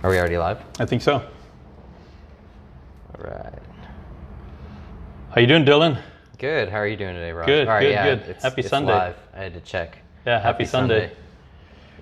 Are we already live? I think so. All right. How you doing, Dylan? Good. How are you doing today, Raj? Good, All right, good, yeah, good. It's, Happy it's Sunday. Live. I had to check. Yeah, happy Sunday.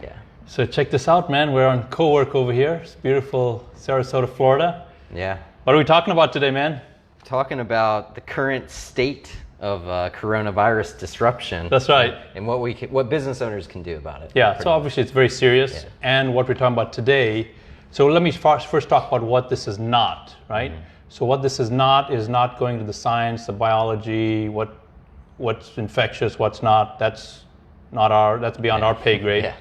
Yeah. So check this out, man. We're on co-work over here. It's beautiful Sarasota, Florida. Yeah. What are we talking about today, man? Talking about the current state of coronavirus disruption. That's right. And what business owners can do about it. Yeah, so obviously it's very serious. Yeah. And what we're talking about today, so let me first talk about what this is not, right? Mm-hmm. So what this is not going to the science, the biology, what's infectious, what's not. That's beyond our pay grade. Yeah.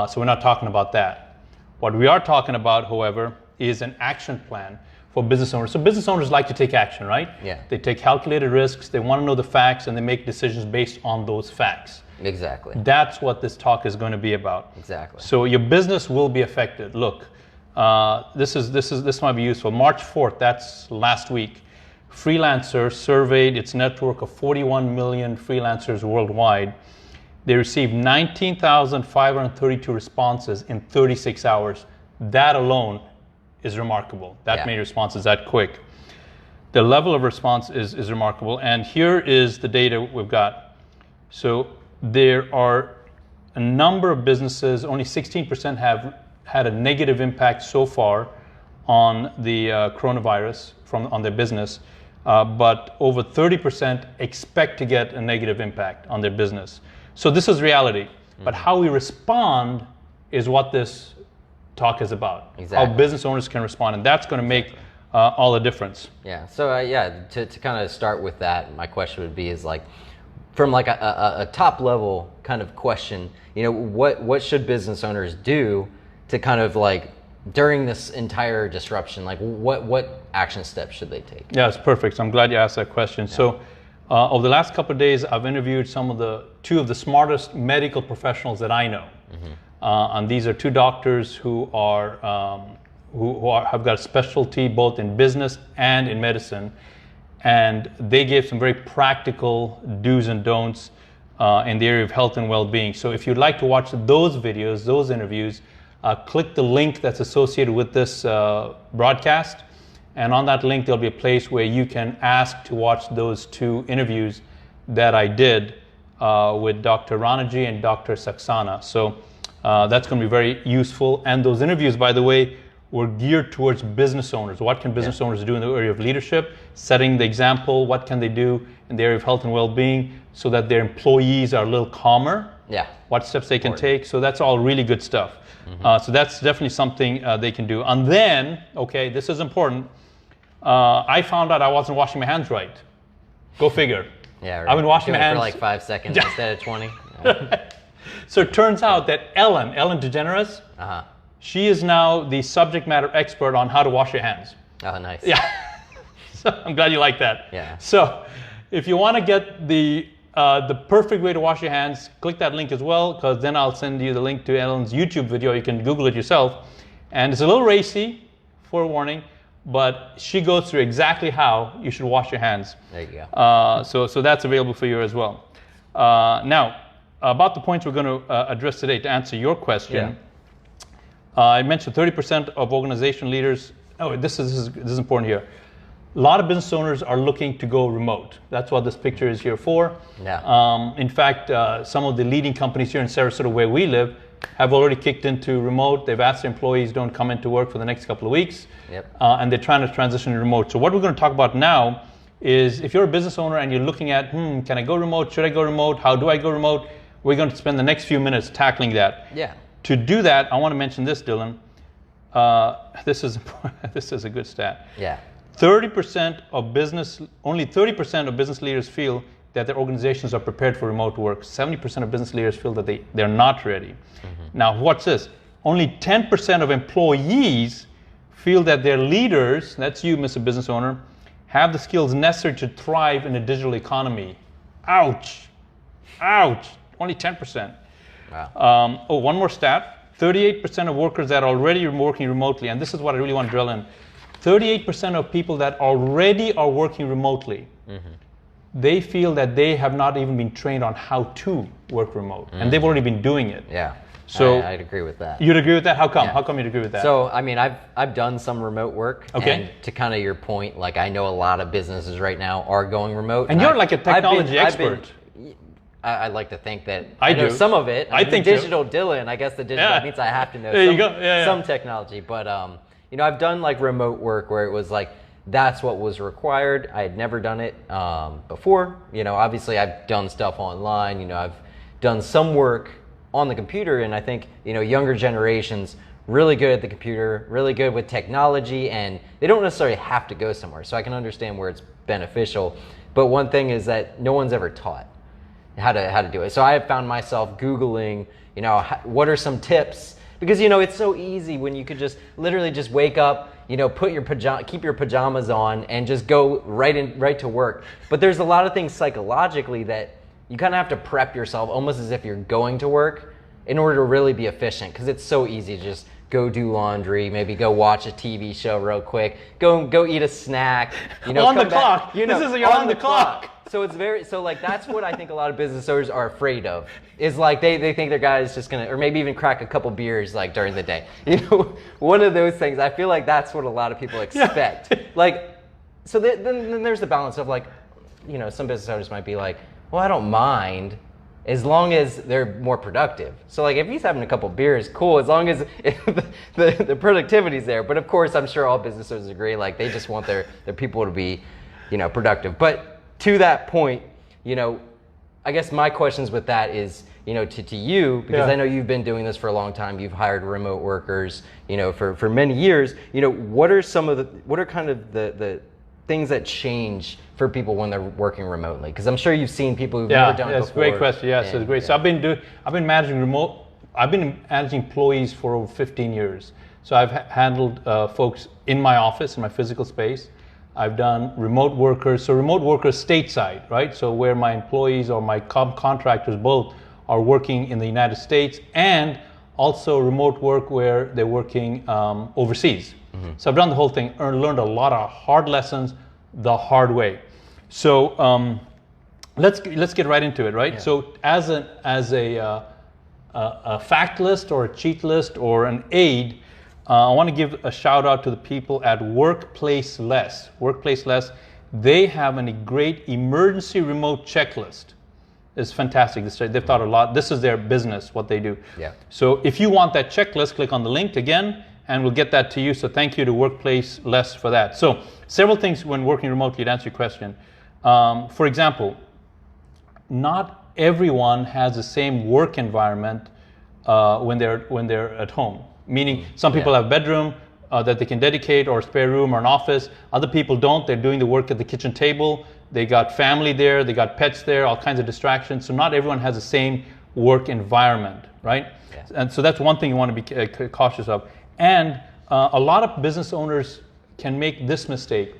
So we're not talking about that. What we are talking about, however, is an action plan for business owners. So business owners like to take action, right? Yeah. They take calculated risks, they want to know the facts, and they make decisions based on those facts. Exactly. That's what this talk is going to be about. Exactly. So your business will be affected. Look, this might be useful. March 4th, that's last week, Freelancer surveyed its network of 41 million freelancers worldwide. They received 19,532 responses in 36 hours. That alone is remarkable. That many responses that quick. The level of response is remarkable. And here is the data we've got. So there are a number of businesses, only 16% have had a negative impact so far on the coronavirus on their business, but over 30% expect to get a negative impact on their business. So this is reality, but how we respond is what this talk is about. Exactly. How business owners can respond, and that's going to make all the difference. Yeah. So to kind of start with that, my question would be is like, from like a top level kind of question, you know, what should business owners do to kind of like during this entire disruption, like what action steps should they take? Yeah, it's perfect. So I'm glad you asked that question. Yeah. So over the last couple of days, I've interviewed two of the smartest medical professionals that I know. Mm-hmm. And these are two doctors who have got a specialty both in business and in medicine. And they gave some very practical do's and don'ts in the area of health and well-being. So if you'd like to watch those videos, those interviews, click the link that's associated with this broadcast. And on that link, there'll be a place where you can ask to watch those two interviews that I did with Dr. Ranaji and Dr. Saxena. So that's going to be very useful. And those interviews, by the way, were geared towards business owners. What can business owners do in the area of leadership, setting the example? What can they do in the area of health and well-being so that their employees are a little calmer? Yeah. What steps they can take? So that's all really good stuff. Mm-hmm. So that's definitely something they can do. And then, okay, this is important. I found out I wasn't washing my hands right. Go figure. Yeah, right. I've been washing my hands for like 5 seconds instead of 20. Yeah. So it turns out that Ellen DeGeneres, she is now the subject matter expert on how to wash your hands. Oh, nice. Yeah. So I'm glad you like that. Yeah. So if you want to get the perfect way to wash your hands, click that link as well, because then I'll send you the link to Ellen's YouTube video. You can Google it yourself. And it's a little racy, forewarning, but she goes through exactly how you should wash your hands. There you go. So that's available for you as well. Now, about the points we're going to address today to answer your question. Yeah. I mentioned 30% of organization leaders. Oh, this is important here. A lot of business owners are looking to go remote. That's what this picture is here for. Yeah. In fact, some of the leading companies here in Sarasota where we live have already kicked into remote. They've asked their employees don't come into work for the next couple of weeks. Yep. And they're trying to transition to remote. So what we're going to talk about now is if you're a business owner and you're looking at, can I go remote? Should I go remote? How do I go remote? We're going to spend the next few minutes tackling that. Yeah. To do that, I want to mention this, Dylan. This is a good stat. Yeah. 30% of business leaders feel that their organizations are prepared for remote work. 70% of business leaders feel that they're not ready. Mm-hmm. Now, what's this? Only 10% of employees feel that their leaders, that's you, Mr. Business Owner, have the skills necessary to thrive in a digital economy. Ouch. Only 10%. Wow. One more stat. 38% of workers that are already working remotely, and this is what I really want to drill in. 38% of people that already are working remotely, they feel that they have not even been trained on how to work remote, and they've already been doing it. Yeah. So I'd agree with that. you'd agree with that? How come? Yeah. How come you'd agree with that? So, I mean, I've done some remote work. Okay. And to kind of your point, like I know a lot of businesses right now are going remote. And you're I've- like a technology expert. I like to think that I know do. some of it. I I'm think the so. digital Dylan. I guess the digital Yeah. means I have to know There some, you go. Yeah, yeah. some technology. But you know, I've done like remote work where it was like that's what was required. I had never done it before. You know, obviously I've done stuff online. You know, I've done some work on the computer, and I think you know younger generations really good at the computer, really good with technology, and they don't necessarily have to go somewhere. So I can understand where it's beneficial. But one thing is that no one's ever taught how to do it. So I have found myself Googling, you know, what are some tips? Because, you know, it's so easy when you could just literally just wake up, you know, put your keep your pajamas on and just go right to work. But there's a lot of things psychologically that you kind of have to prep yourself almost as if you're going to work in order to really be efficient, because it's so easy to just go do laundry, maybe go watch a TV show real quick, go eat a snack, you know, On the come back, clock. you know, This is you're on the clock. So it's like that's what I think a lot of business owners are afraid of. Is like they think their guy is just gonna, or maybe even crack a couple beers like during the day. You know, one of those things. I feel like that's what a lot of people expect. Like, so then there's the balance of like, you know, some business owners might be like, well, I don't mind as long as they're more productive. So like if he's having a couple beers, cool, as long as the productivity's there. But of course, I'm sure all business owners agree, like they just want their people to be, you know, productive. But to that point, you know, I guess my questions with that is, you know, to you, because Yeah. I know you've been doing this for a long time, you've hired remote workers, you know, for many years, you know, what are kind of the things that change for people when they're working remotely? Because I'm sure you've seen people who've never done it that's a before. great question. Yes, it's great. So I've been managing employees for over 15 years. So I've handled folks in my office, in my physical space. I've done remote workers. So remote workers stateside, right? So where my employees or my contractors both are working in the United States, and also remote work where they're working overseas. Mm-hmm. So I've done the whole thing, learned a lot of hard lessons the hard way. So let's get right into it, right? Yeah. So as a fact list or a cheat list or an aid, I want to give a shout out to the people at Workplace Less. Workplace Less, they have a great emergency remote checklist. It's fantastic. They've thought a lot. This is their business, what they do. Yeah. So if you want that checklist, click on the link again, and we'll get that to you. So thank you to Workplace Less for that. So several things when working remotely to answer your question. For example, not everyone has the same work environment when they're at home. Meaning some people have a bedroom that they can dedicate, or a spare room, or an office. Other people don't. They're doing the work at the kitchen table. They got family there. They got pets there. All kinds of distractions. So not everyone has the same work environment, right? Yes. And so that's one thing you want to be cautious of. And a lot of business owners can make this mistake.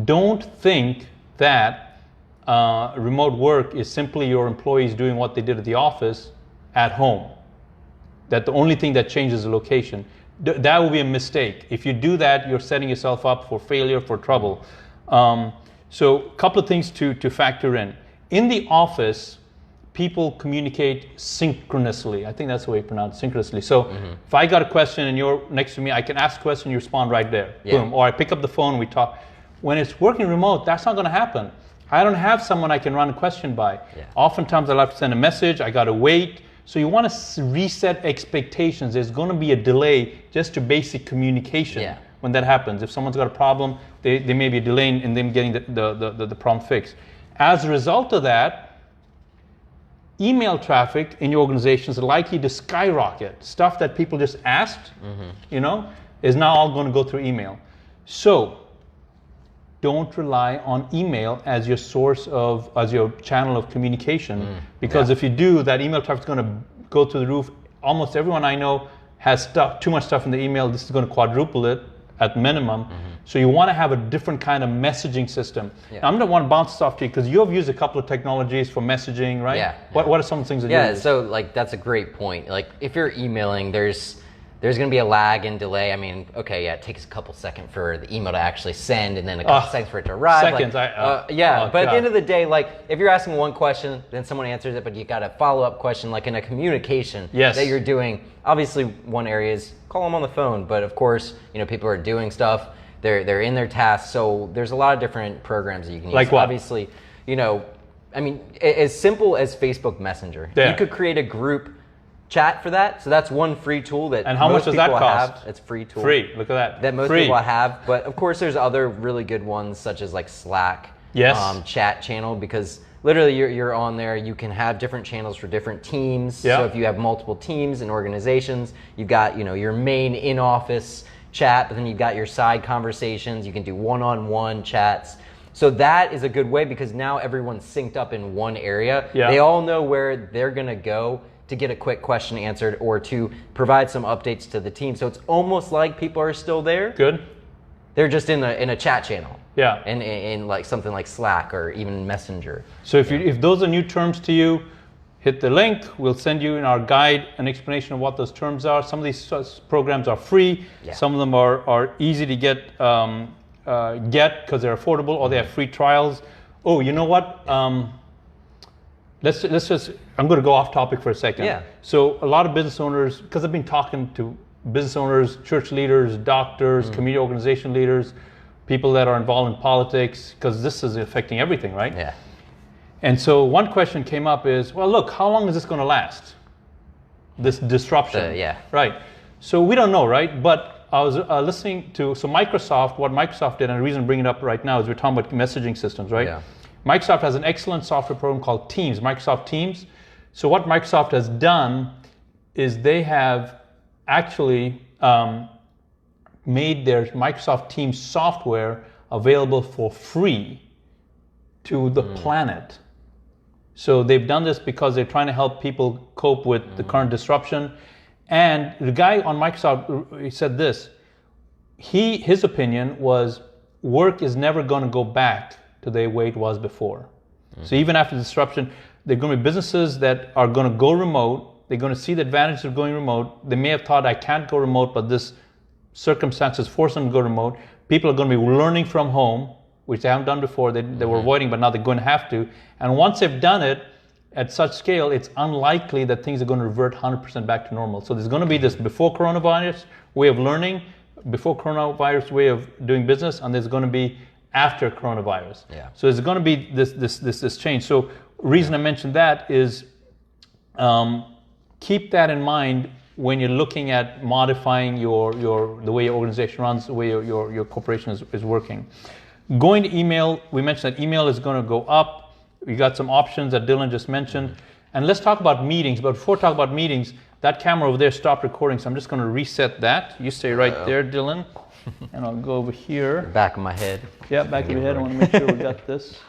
Don't think that remote work is simply your employees doing what they did at the office at home. That the only thing that changes the location. That will be a mistake. If you do that, you're setting yourself up for failure, for trouble. So a couple of things to factor in. In the office, people communicate synchronously. I think that's the way you pronounce it, synchronously. So if I got a question and you're next to me, I can ask a question, you respond right there. Yeah. Boom. Or I pick up the phone, we talk. When it's working remote, that's not going to happen. I don't have someone I can run a question by. Yeah. Oftentimes I'll have to send a message, I got to wait. So you want to reset expectations. There's going to be a delay just to basic communication when that happens. If someone's got a problem, there may be a delay in them getting the problem fixed. As a result of that, email traffic in your organization is likely to skyrocket. Stuff that people just asked, you know, is now all going to go through email. So don't rely on email as your as your channel of communication, because if you do, that email traffic is going to go through the roof. Almost everyone I know has too much stuff in the email. This is going to quadruple it at minimum. So you want to have a different kind of messaging system. Yeah. Now, I'm going to want to bounce this off to you because you have used a couple of technologies for messaging, right? Yeah. What are some things that you use? So like that's a great point. Like if you're emailing, there's there's going to be a lag and delay. I mean, okay, yeah, it takes a couple seconds for the email to actually send, and then a couple seconds for it to arrive. Seconds, but at the end of the day, like if you're asking one question, then someone answers it, but you got a follow-up question, like in a communication that you're doing. Obviously, one area is call them on the phone, but of course, people are doing stuff. They're in their tasks, so there's a lot of different programs that you can use. Like what? Obviously, I mean, as simple as Facebook Messenger. Yeah. You could create a group chat for that. So that's one free tool that and how most much does that people cost? have. It's a free tool. Free. Look at that. That most people have. But of course, there's other really good ones such as like Slack. Yes. Chat channel, because literally you're on there. You can have different channels for different teams. Yeah. So if you have multiple teams and organizations, you've got your main in-office chat, but then you've got your side conversations. You can do one-on-one chats. So that is a good way because now everyone's synced up in one area. Yeah. They all know where they're going to go to get a quick question answered or to provide some updates to the team. So it's almost like people are still there. Good. They're just in a chat channel. Yeah. In like something like Slack or even Messenger. So if those are new terms to you, hit the link. We'll send you in our guide an explanation of what those terms are. Some of these programs are free. Yeah. Some of them are easy to get because they're affordable or they have free trials. Oh, you know what? Let's just. I'm going to go off topic for a second. Yeah. So a lot of business owners, because I've been talking to business owners, church leaders, doctors, community organization leaders, people that are involved in politics, because this is affecting everything, right? Yeah. And so one question came up is, well, look, how long is this going to last? This disruption. Yeah. Right. So we don't know, right? But I was listening to, Microsoft, what Microsoft did, and the reason I'm bringing it up right now is we're talking about messaging systems, right? Yeah. Microsoft has an excellent software program called Teams, Microsoft Teams. So what Microsoft has done is they have actually made their Microsoft Teams software available for free to the planet. So they've done this because they're trying to help people cope with the current disruption. And the guy on Microsoft, he said this, his opinion was work is never going to go back to the way it was before. So even after the disruption, there are going to be businesses that are going to go remote. They're going to see the advantages of going remote. They may have thought, I can't go remote, but this circumstances force them to go remote. People are going to be learning from home, which they haven't done before. They were avoiding, but now they're going to have to. And once they've done it at such scale, it's unlikely that things are going to revert 100% back to normal. So there's going to be this before coronavirus way of learning, before coronavirus way of doing business, and there's going to be after coronavirus. Yeah. So there's going to be this change. So reason I mentioned that is keep that in mind when you're looking at modifying the way your organization runs, the way your corporation is working. Going to email, we mentioned that email is going to go up. We got some options that Dylan just mentioned. And let's talk about meetings. But before we talk about meetings, that camera over there stopped recording, so I'm just going to reset that. You stay right there, Dylan. And I'll go over here. The back of my head. Yeah, back of your head. I want to make sure we got this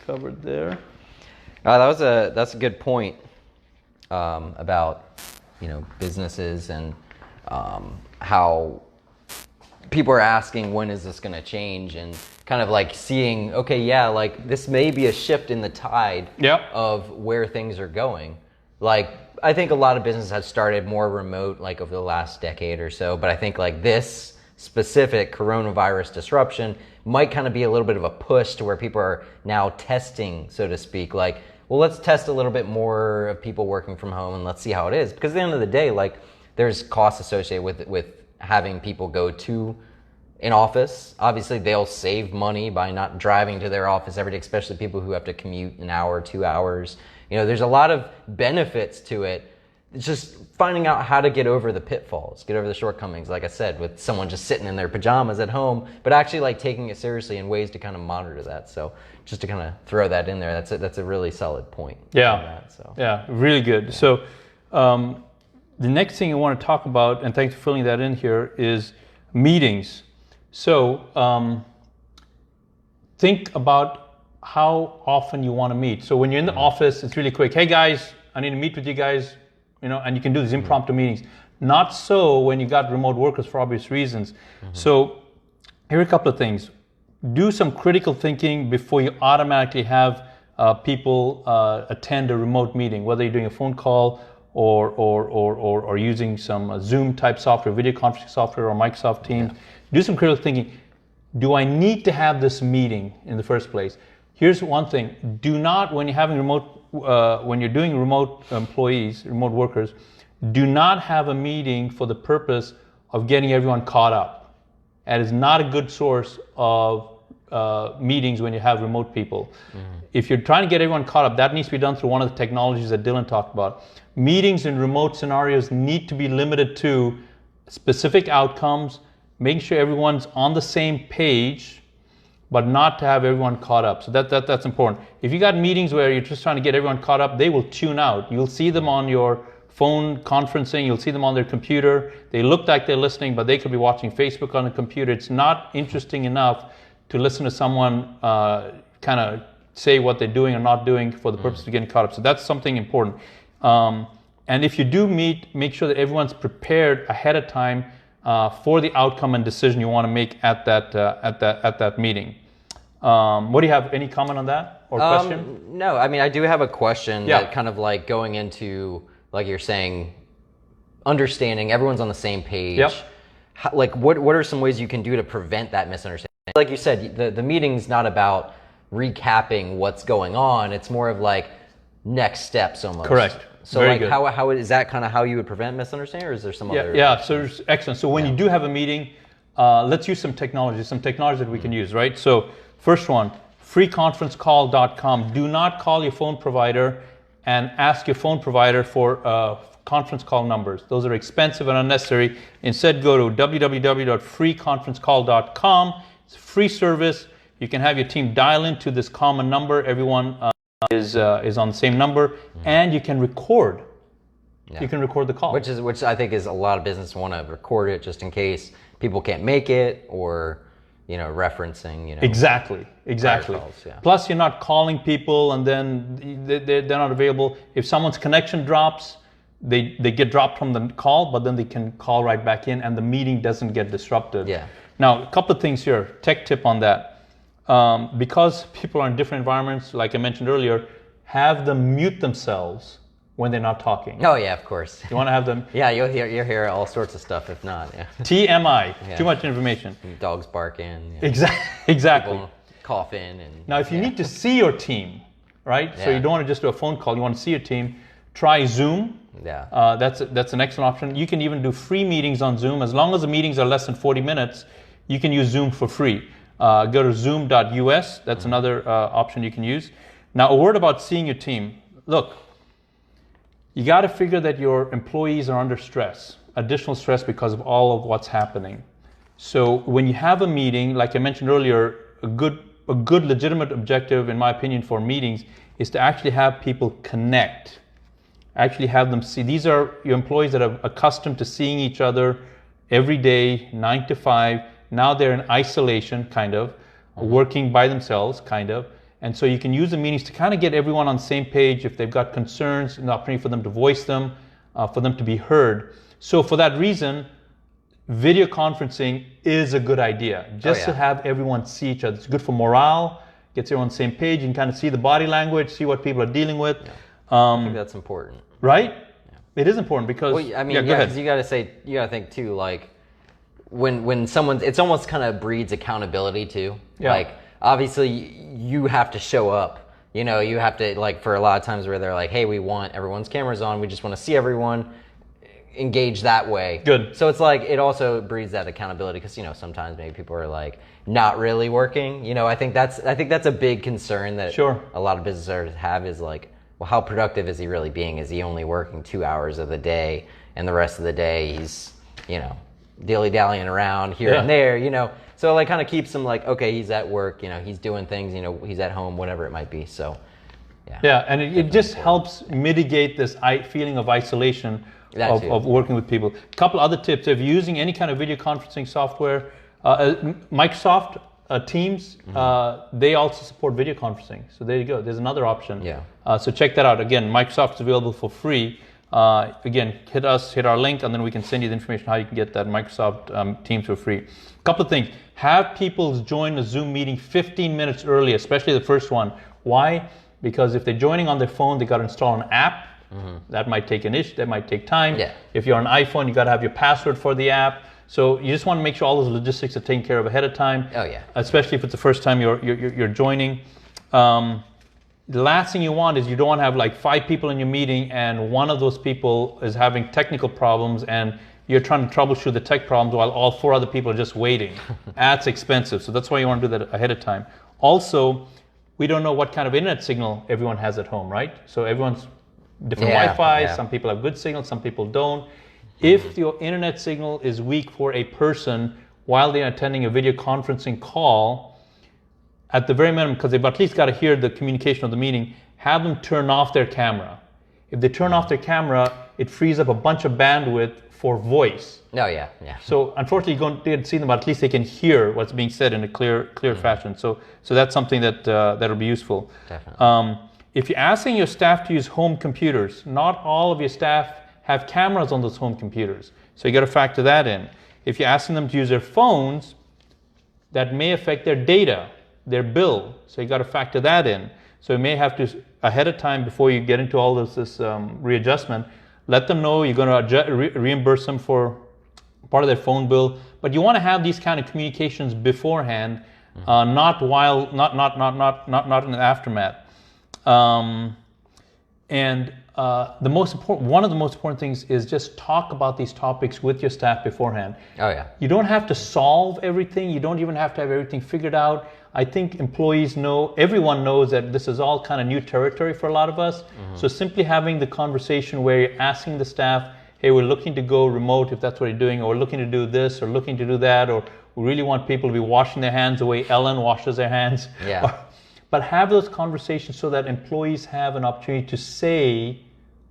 covered there. That's a good point about businesses and how people are asking when is this going to change, and kind of like seeing, okay, yeah, like this may be a shift in the tide of where things are going. Like I think a lot of businesses have started more remote like over the last decade or so, but I think like this specific coronavirus disruption might kind of be a little bit of a push to where people are now testing, so to speak, like, well, let's test a little bit more of people working from home and let's see how it is. Because at the end of the day, like there's costs associated with having people go to an office. Obviously, they'll save money by not driving to their office every day, especially people who have to commute an hour, 2 hours. There's a lot of benefits to it. It's just finding out how to get over the pitfalls, get over the shortcomings, like I said, with someone just sitting in their pajamas at home, but actually like taking it seriously in ways to kind of monitor that. So just to kind of throw that in there, that's a really solid point. Yeah, yeah, really good. Yeah. So the next thing I want to talk about, and thanks for filling that in here, is meetings. So think about how often you want to meet. So when you're in the office, it's really quick. Hey guys, I need to meet with you guys. And you can do these impromptu meetings. Not so when you got remote workers for obvious reasons. So here are a couple of things. Do some critical thinking before you automatically have people attend a remote meeting, whether you're doing a phone call or using some Zoom type software, video conferencing software, or Microsoft Teams. Do some critical thinking. Do I need to have this meeting in the first place? Here's one thing: do not, when you're having when you're doing remote employees, remote workers, do not have a meeting for the purpose of getting everyone caught up. That is not a good source of meetings when you have remote people. If you're trying to get everyone caught up, that needs to be done through one of the technologies that Dylan talked about. Meetings in remote scenarios need to be limited to specific outcomes, making sure everyone's on the same page, but not to have everyone caught up. So that's important. If you got meetings where you're just trying to get everyone caught up, they will tune out. You'll see them on your phone conferencing, you'll see them on their computer. They look like they're listening, but they could be watching Facebook on the computer. It's not interesting enough to listen to someone kind of say what they're doing or not doing for the purpose of getting caught up. So that's something important. And if you do meet, make sure that everyone's prepared ahead of time for the outcome and decision you want to make at that meeting. What do you have? Any comment on that or question? No, I mean, I do have a question Yeah. that kind of like going into, like you're saying, understanding everyone's on the same page. Yep. Like what are some ways you can do to prevent that misunderstanding? Like you said, the meeting's not about recapping what's going on. It's more of like next steps almost. Correct. So Very like good. how is that kind of how you would prevent misunderstanding, or is there some other? Yeah, so excellent. So when you do have a meeting, let's use some technology that we can use, right? So first one, freeconferencecall.com. Do not call your phone provider and ask your phone provider for conference call numbers. Those are expensive and unnecessary. Instead, go to www.freeconferencecall.com. It's a free service. You can have your team dial into this common number. Everyone is on the same number, and you can record. Yeah. You can record the call. Which I think is a lot of business want to record it just in case people can't make it, or referencing. Exactly. Calls, yeah. Plus, you're not calling people and then they're not available. If someone's connection drops, they get dropped from the call, but then they can call right back in, and the meeting doesn't get disrupted. Yeah. Now, a couple of things here. Tech tip on that. Because people are in different environments, like I mentioned earlier, have them mute themselves when they're not talking. Oh yeah, of course. You want to have them. Yeah, you'll hear all sorts of stuff if not. Yeah. TMI. Yeah. Too much information. Dogs barking. Exactly. People coughing and. Now, if you need to see your team, right? So Yeah. you don't want to just do a phone call. You want to see your team. Try Zoom. Yeah. That's an excellent option. You can even do free meetings on Zoom. As long as the meetings are less than 40 minutes, you can use Zoom for free. Go to zoom.us. That's another option you can use. Now, a word about seeing your team. Look, you got to figure that your employees are under stress, additional stress because of all of what's happening. So when you have a meeting, like I mentioned earlier, a good legitimate objective, in my opinion, for meetings is to actually have people connect. Actually have them see. These are your employees that are accustomed to seeing each other every day, 9 to 5. Now they're in isolation, kind of, working by themselves, kind of. And so you can use the meetings to kind of get everyone on the same page. If they've got concerns, an opportunity for them to voice them, for them to be heard. So for that reason, video conferencing is a good idea. Just to have everyone see each other. It's good for morale, gets everyone on the same page. You can kind of see the body language, see what people are dealing with. I think that's important. Right? Yeah. It is important because... Well, I mean, because you got to think too, like, when someone, it's almost kind of breeds accountability too. Yeah. Like, obviously you have to show up, you have to, like, for a lot of times where they're like, hey, we want everyone's cameras on, we just want to see everyone, engage that way. Good. So it's like, it also breeds that accountability because, sometimes maybe people are like not really working. I think that's a big concern that Sure. a lot of business owners have is like, well, how productive is he really being? Is he only working 2 hours of the day and the rest of the day he's, dilly-dallying around here and there, So it like kind of keeps him like, okay, he's at work, he's doing things, he's at home, whatever it might be. So, yeah. Yeah, and it just helps mitigate this feeling of isolation of working with people. A couple other tips. If you're using any kind of video conferencing software, Microsoft Teams, they also support video conferencing. So there you go. There's another option. Yeah. So check that out. Again, Microsoft is available for free. Again, hit our link, and then we can send you the information how you can get that Microsoft Teams for free. A couple of things. Have people join a Zoom meeting 15 minutes early, especially the first one. Why? Because if they're joining on their phone, they got to install an app. That might take an issue. That might take time. Yeah. If you're on iPhone, you got to have your password for the app. So you just want to make sure all those logistics are taken care of ahead of time. Oh yeah. Especially if it's the first time you're joining. The last thing you want is you don't want to have like 5 people in your meeting and one of those people is having technical problems and you're trying to troubleshoot the tech problems while all 4 other people are just waiting. That's expensive. So that's why you want to do that ahead of time. Also, we don't know what kind of internet signal everyone has at home, right? So everyone's different Wi-Fi. Yeah. Some people have good signal, some people don't. If your internet signal is weak for a person while they're attending a video conferencing call, at the very minimum, because they've at least got to hear the communication of the meeting, have them turn off their camera. If they turn off their camera, it frees up a bunch of bandwidth for voice. Oh yeah. So unfortunately, you don't get to see them, but at least they can hear what's being said in a clear fashion. So that's something that'll be useful. Definitely. If you're asking your staff to use home computers, not all of your staff have cameras on those home computers. So you got to factor that in. If you're asking them to use their phones, that may affect their data, their bill. So you got to factor that in. So you may have to, ahead of time, before you get into all this readjustment, let them know you're going to reimburse them for part of their phone bill. But you want to have these kind of communications beforehand, not in the aftermath. One of the most important things is just talk about these topics with your staff beforehand. Oh yeah. You don't have to solve everything. You don't even have to have everything figured out. I think employees know, everyone knows that this is all kind of new territory for a lot of us. So simply having the conversation where you're asking the staff, hey, we're looking to go remote if that's what you're doing, or we're looking to do this, or looking to do that, or we really want people to be washing their hands the way Ellen washes their hands. Yeah. But have those conversations so that employees have an opportunity to say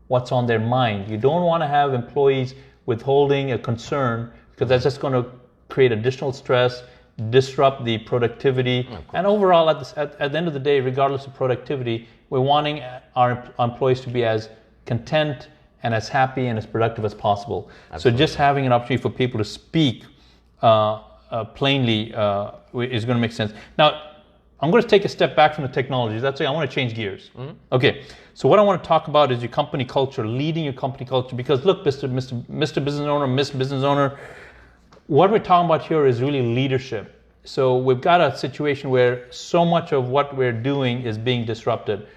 what's on their mind. You don't want to have employees withholding a concern, because that's just going to create additional stress, disrupt the productivity. And overall, at the end of the day, regardless of productivity, we're wanting our employees to be as content and as happy and as productive as possible. Absolutely. So just having an opportunity for people to speak plainly is going to make sense. Now, I'm going to take a step back from the technology. That's why I want to change gears. Okay, so what I want to talk about is your company culture, leading your company culture. Because look, Mr. Business Owner, Miss Business Owner, what we're talking about here is really leadership. So we've got a situation where so much of what we're doing is being disrupted.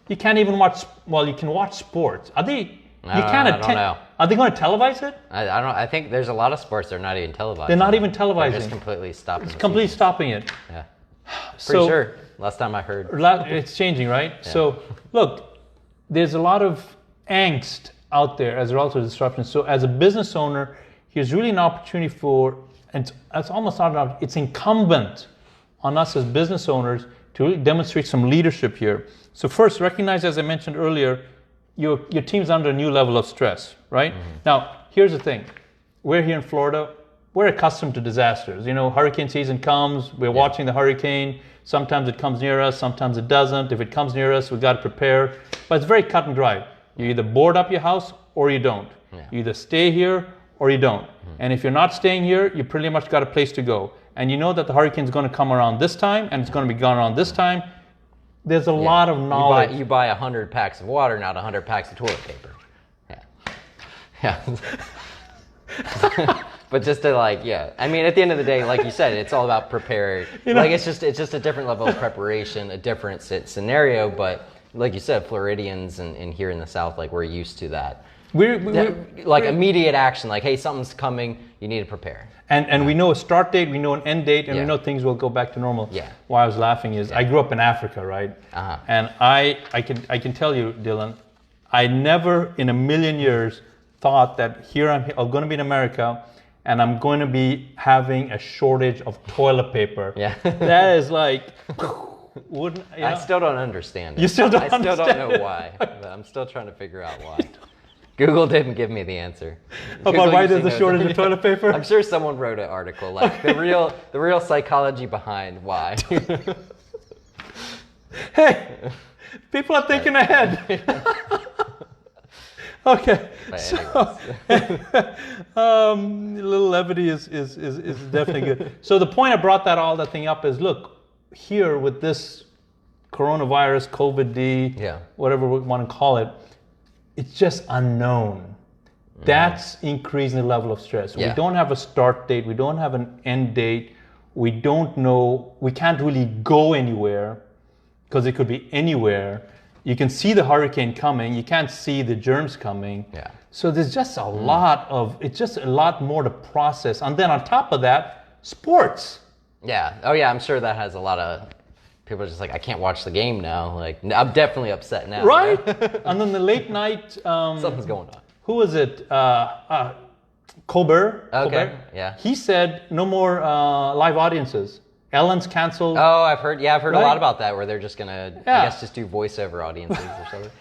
You can't even watch, well, you can watch sports. Are they, I don't know. Are they going to televise it? I don't know. I think there's a lot of sports that are not even televised. They're not even televising. They're just completely stopping. It's completely stopping it. Yeah. Pretty sure. Last time I heard. It's changing, right? Yeah. So look, there's a lot of angst out there as a result of disruption. So as a business owner, here's really an opportunity for, and it's almost not an opportunity, it's incumbent on us as business owners to really demonstrate some leadership here. So first, recognize, as I mentioned earlier, your team's under a new level of stress, right? Now, here's the thing. We're here in Florida. We're accustomed to disasters. You know, hurricane season comes, we're watching the hurricane. Sometimes it comes near us, sometimes it doesn't. If it comes near us, we've got to prepare. But it's very cut and dry. You either board up your house or you don't. Yeah. You either stay here or you don't. And if you're not staying here, you pretty much got a place to go. And you know that the hurricane's going to come around this time, and it's going to be gone around this time. There's a lot of knowledge. You buy 100 packs of water, not 100 packs of toilet paper. Yeah. But just to I mean, at the end of the day, like you said, it's all about preparing. It's just a different level of preparation, a different scenario. But like you said, Floridians and here in the South, we're used to that. We're immediate action. Like, hey, something's coming. You need to prepare. And we know a start date, we know an end date, and we know things will go back to normal. Yeah. Why I was laughing is I grew up in Africa, right? And I can tell you, Dylan, I never in a million years thought that here I'm going to be in America and I'm going to be having a shortage of toilet paper. Yeah. That is I still don't understand it. You still don't understand I still don't know why. But I'm still trying to figure out why. Google didn't give me the answer. About why there's a shortage of toilet paper? I'm sure someone wrote an article, the real psychology behind why. Hey, people are thinking ahead. Okay, so a little levity is definitely good. So the point I brought all that thing up is, look, here with this coronavirus, COVID-D, whatever we want to call it, it's just unknown. That's increasing the level of stress. Yeah. We don't have a start date. We don't have an end date. We don't know. We can't really go anywhere because it could be anywhere. You can see the hurricane coming. You can't see the germs coming. Yeah. So there's just a lot of, it's just a lot more to process. And then on top of that, sports. Yeah. Oh yeah, I'm sure that has a lot of people are just like, I can't watch the game now. Like, I'm definitely upset now. Right? And then the late night, Something's going on. who was it? Colbert. Okay, Colbert. yeah. He said no more live audiences. Ellen's canceled. Oh, I've heard a Right? lot about that where they're just gonna, Yeah. I guess, just do voiceover audiences or something.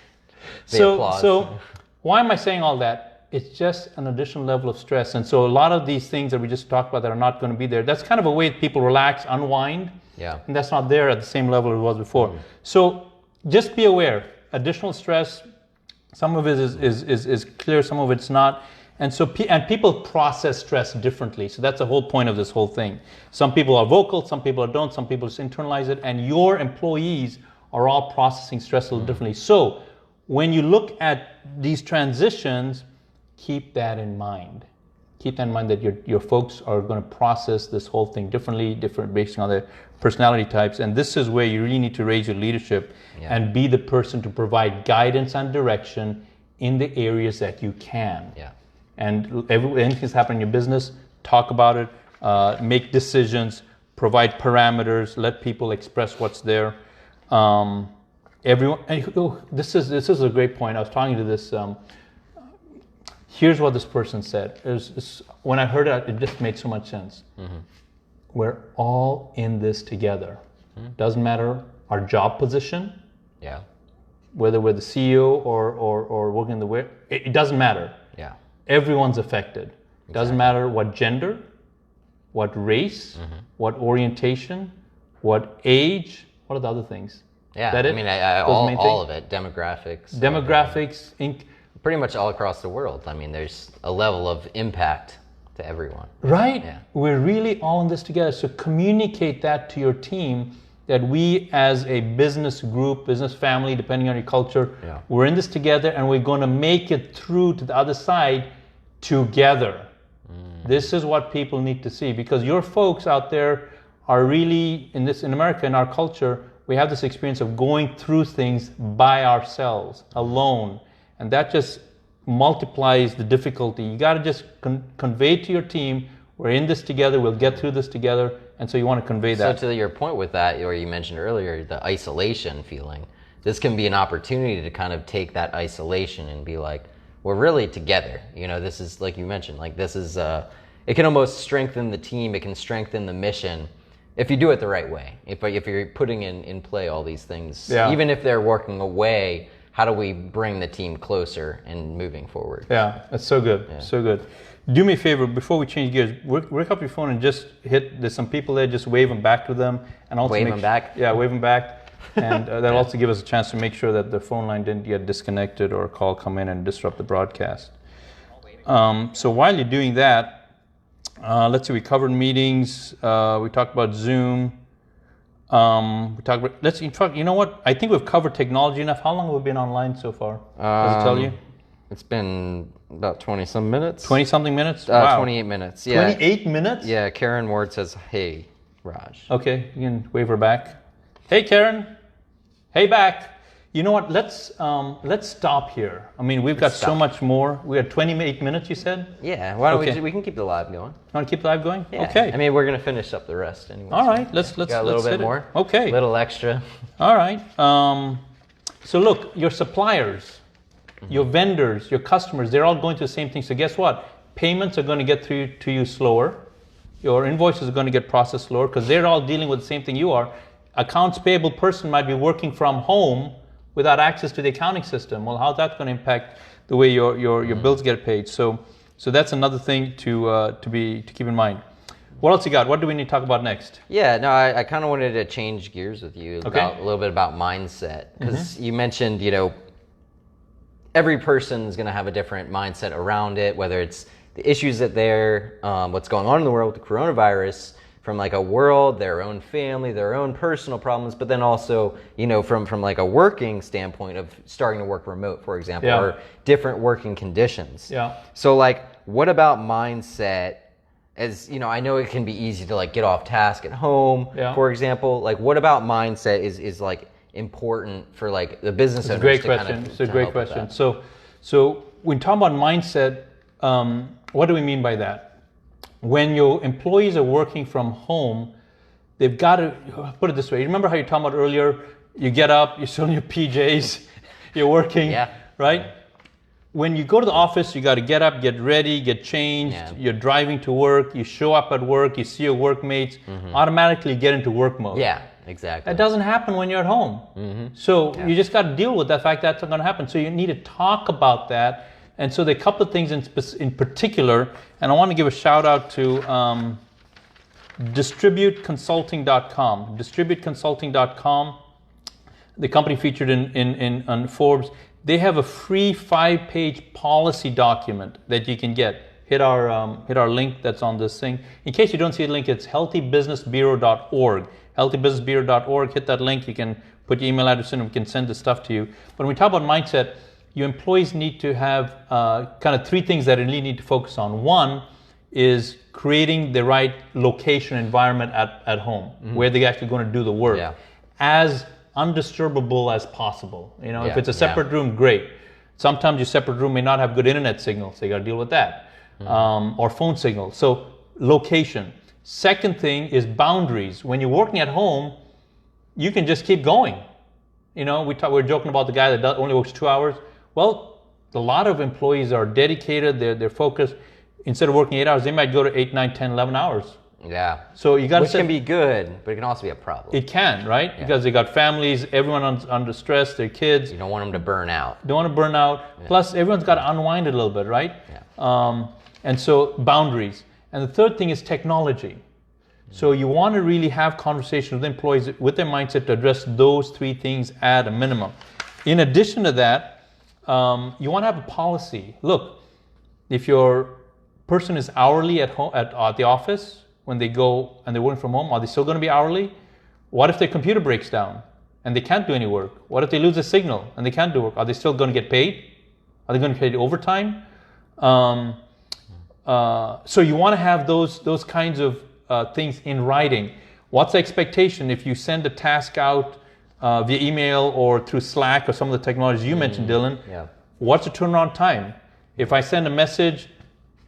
They So, applause. so why am I saying all that? It's just an additional level of stress. And so a lot of these things that we just talked about that are not going to be there, that's kind of a way people relax, unwind. Yeah. And that's not there at the same level it was before. So just be aware, additional stress, some of it is clear, some of it's not. And so and people process stress differently. So that's the whole point of this whole thing. Some people are vocal, some people don't, some people just internalize it. And your employees are all processing stress a little differently. So when you look at these transitions, keep that in mind. Keep that in mind that your folks are going to process this whole thing differently, different based on their personality types. And this is where you really need to raise your leadership and be the person to provide guidance and direction in the areas that you can. Yeah. And anything's happening in your business, talk about it, make decisions, provide parameters, let people express what's there. Everyone, and this is a great point. I was talking to this. Here's what this person said. When I heard it, it just made so much sense. Mm-hmm. We're all in this together. Mm-hmm. Doesn't matter our job position. Yeah. Whether we're the CEO or working in the way, it doesn't matter. Yeah. Everyone's affected. Exactly. Doesn't matter what gender, what race, what orientation, what age. What are the other things? Yeah. That I mean, all of it. Demographics. Demographics, pretty much all across the world. I mean, there's a level of impact to everyone. Right? Yeah. We're really all in this together. So communicate that to your team that we as a business group, business family, depending on your culture, we're in this together and we're going to make it through to the other side together. This is what people need to see because your folks out there are really, in America, in our culture, we have this experience of going through things by ourselves, alone. And that just multiplies the difficulty. You got to just convey to your team, we're in this together, we'll get through this together. And so you want to convey that. So to your point with that, or you mentioned earlier, the isolation feeling, this can be an opportunity to kind of take that isolation and be like, we're really together. You know, this is, like you mentioned, like this is, it can almost strengthen the team, it can strengthen the mission if you do it the right way. If you're putting in play all these things, even if they're working away, how do we bring the team closer and moving forward? Yeah, that's so good, so good. Do me a favor, before we change gears, work up your phone and just there's some people there, just wave them back to them. And also wave them back? Yeah, wave them back. And that'll also give us a chance to make sure that the phone line didn't get disconnected or a call come in and disrupt the broadcast. So while you're doing that, let's see, we covered meetings, we talked about Zoom. We talked about, in fact, you know what? I think we've covered technology enough. How long have we been online so far? Does it tell you? It's been about 20-some minutes. 20-something minutes? Wow. 28 minutes. Yeah. 28 minutes? Yeah, Karen Ward says, hey, Raj. Okay, you can wave her back. Hey, Karen. Hey, back. You know what? Let's stop here. I mean, we've got so much more. We got 28 minutes, you said? Yeah, why don't we can keep the live going. Want to keep the live going? Yeah. Okay. I mean, we're going to finish up the rest anyway. All right, let's got a little bit more. Okay. A little extra. All right. So look, your suppliers, your vendors, your customers, they're all going through the same thing. So guess what? Payments are going to get through to you slower. Your invoices are going to get processed slower because they're all dealing with the same thing you are. Accounts payable person might be working from home without access to the accounting system. Well, how's that going to impact the way your bills get paid? So that's another thing to keep in mind. What else you got? What do we need to talk about next? Yeah, no, I kind of wanted to change gears with you about a little bit about mindset because you mentioned, you know, every person is going to have a different mindset around it, whether it's the issues that what's going on in the world with the coronavirus. like a world, their own family, their own personal problems, but then also, you know, from like a working standpoint of starting to work remote, for example, Yeah. or different working conditions. Yeah. So like, what about mindset? As you know, I know it can be easy to like get off task at home, Yeah. for example. Like, what about mindset is like important for like the business It's a owners? great to kind question. of- It's a to great help with question. that? So when talking about mindset, what do we mean by that? When your employees are working from home, they've got to put it this way. You remember how you talked about earlier? You get up, you're still in your PJs, you're working, Yeah. right? When you go to the office, you got to get up, get ready, get changed. Yeah. You're driving to work. You show up at work. You see your workmates. Automatically get into work mode. Yeah, exactly. That doesn't happen when you're at home. So you just got to deal with the fact that's not going to happen. So you need to talk about that. And so there are a couple of things in particular, and I want to give a shout out to distributeconsulting.com. Distributeconsulting.com, the company featured on Forbes. They have a free 5-page policy document that you can get. Hit our link that's on this thing. In case you don't see the link, it's healthybusinessbureau.org. Healthybusinessbureau.org. Hit that link. You can put your email address in and we can send the stuff to you. But when we talk about mindset, your employees need to have kind of 3 things that they really need to focus on. One is creating the right location environment at home where they're actually going to do the work. Yeah. As undisturbable as possible. You know, if Yeah, it's a separate room, great. Sometimes your separate room may not have good internet signal, so you got to deal with that, or phone signal. So location. Second thing is boundaries. When you're working at home, you can just keep going. You know, we're joking about the guy that only works 2 hours. Well, a lot of employees are dedicated. They're focused. Instead of working 8 hours, they might go to 8, 9, 10, 11 hours. Yeah. So you got to Which can be good, but it can also be a problem. It can, right? Because they got families, everyone under stress, their kids. You don't want them to burn out. Don't want to burn out. Plus, everyone's got to unwind a little bit, right? Yeah. And so boundaries. And the third thing is technology. So you want to really have conversations with employees with their mindset to address those 3 things at a minimum. In addition to that, you want to have a policy. Look, if your person is hourly at home at the office, when they go and they're working from home, are they still going to be hourly? What if their computer breaks down and they can't do any work? What if they lose a signal and they can't do work? Are they still going to get paid? Are they going to get paid overtime? So you want to have those kinds of things in writing. What's the expectation if you send a task out via email or through Slack or some of the technologies you mentioned, Dylan? Yeah. What's the turnaround time? If I send a message,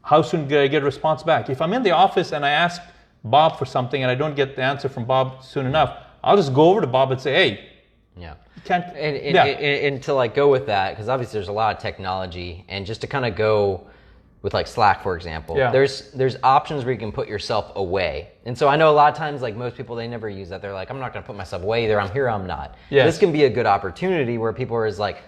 how soon do I get a response back? If I'm in the office and I ask Bob for something and I don't get the answer from Bob soon enough, I'll just go over to Bob and say, hey, Yeah. you can't. And to like go with that, because obviously there's a lot of technology, and just to kind of go with like Slack, for example, Yeah. there's options where you can put yourself away. And so I know a lot of times, like most people, they never use that. They're like, I'm not going to put myself away. Either I'm here or I'm not. Yes. This can be a good opportunity where people are like,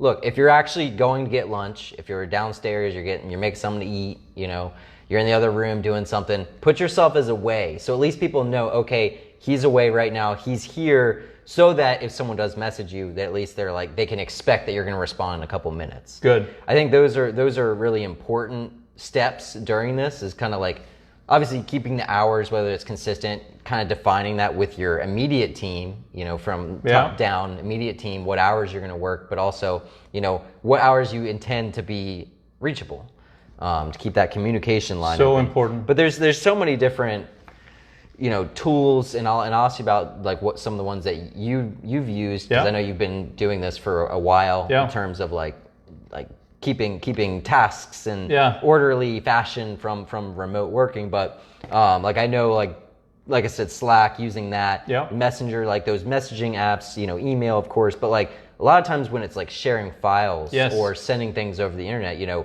look, if you're actually going to get lunch, if you're downstairs, you're making something to eat, you know, you're in the other room doing something, put yourself as away. So at least people know, okay, he's away right now, he's here, so that if someone does message you, that at least they're like, they can expect that you're going to respond in a couple minutes. Good. I think those are really important steps during this, is kind of like obviously keeping the hours, whether it's consistent, kind of defining that with your immediate team, you know, from top down, immediate team, what hours you're going to work, but also, you know, what hours you intend to be reachable, to keep that communication line So open. important. But there's so many different, you know, tools, and I'll ask you about like what some of the ones that you've used, because Yeah. I know you've been doing this for a while Yeah. in terms of like keeping tasks in Yeah. orderly fashion from remote working. But like I know like I said, Slack, using that, Yeah. Messenger, like those messaging apps, you know, email of course, but like a lot of times when it's like sharing files Yes. or sending things over the internet, you know,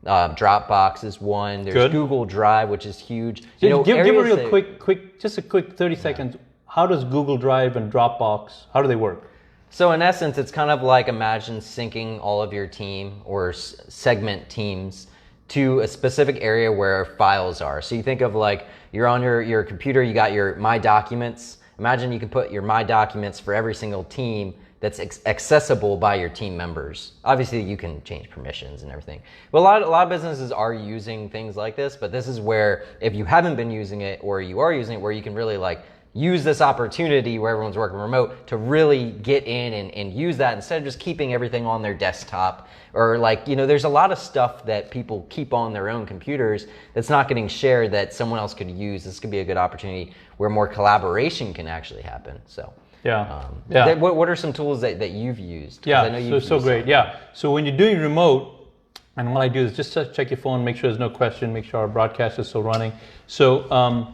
Dropbox is one. There's Good. Google Drive, which is huge. You know, give a areas real that- quick 30 seconds. How does Google Drive and Dropbox, how do they work? So in essence, it's kind of like, imagine syncing all of your team or segment teams to a specific area where files are. So you think of like, you're on your computer, you got your My Documents, Imagine you can put your My Documents for every single team that's accessible by your team members. Obviously, you can change permissions and everything. But a lot of businesses are using things like this, but this is where, if you haven't been using it or you are using it, where you can really like use this opportunity where everyone's working remote to really get in and use that instead of just keeping everything on their desktop. Or like, there's a lot of stuff that people keep on their own computers that's not getting shared that someone else could use. This could be a good opportunity where more collaboration can actually happen. So. What are some tools that you've used? Yeah, I know you've so used great. some. Yeah, so when you're doing remote, and what I do is just check your phone, make sure there's no question, make sure our broadcast is still running. So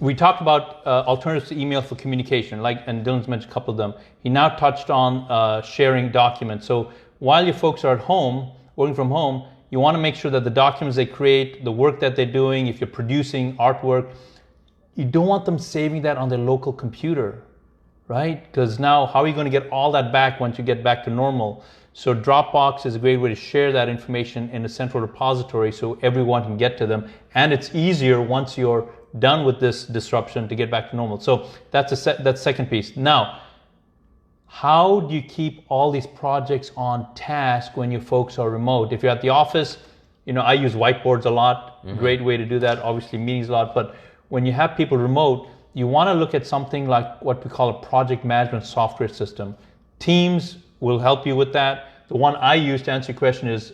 we talked about alternatives to email for communication, and Dylan's mentioned a couple of them. He now touched on sharing documents. So while your folks are at home, working from home, you want to make sure that the documents they create, the work that they're doing, if you're producing artwork, you don't want them saving that on their local computer. Right? Because now how are you going to get all that back once you get back to normal? So Dropbox is a great way to share that information in a central repository so everyone can get to them. And it's easier once you're done with this disruption to get back to normal. So that's second piece. Now, how do you keep all these projects on task when your folks are remote? If you're at the office, I use whiteboards a lot. Great way to do that. Obviously meetings a lot. But when you have people remote, you want to look at something like what we call a project management software system. Teams will help you with that. The one I use to answer your question is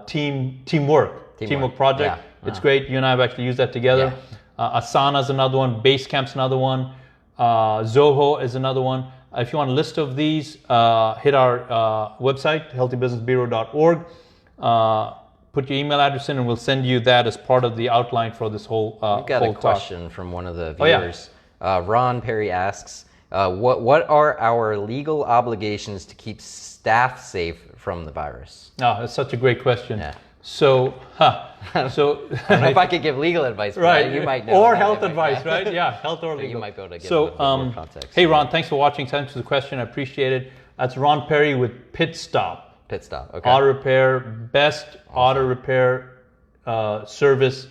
Teamwork Project. Yeah. It's great. You and I have actually used that together. Yeah. Asana is another one. Basecamp's another one. Zoho is another one. If you want a list of these, hit our website, healthybusinessbureau.org. Put your email address in, and we'll send you that as part of the outline for this whole We've got a question from one of the viewers. Ron Perry asks, what are our legal obligations to keep staff safe from the virus? Oh, that's such a great question. Yeah. So, I don't know if I could give legal advice, but right? You might know. Or health advice, right? Yeah, health or legal. You might be able to give a bit more context. Hey, Ron, thanks for watching. Thanks for the question. I appreciate it. That's Ron Perry with Pit Stop. Pit Stop. Okay. Auto repair, best auto repair service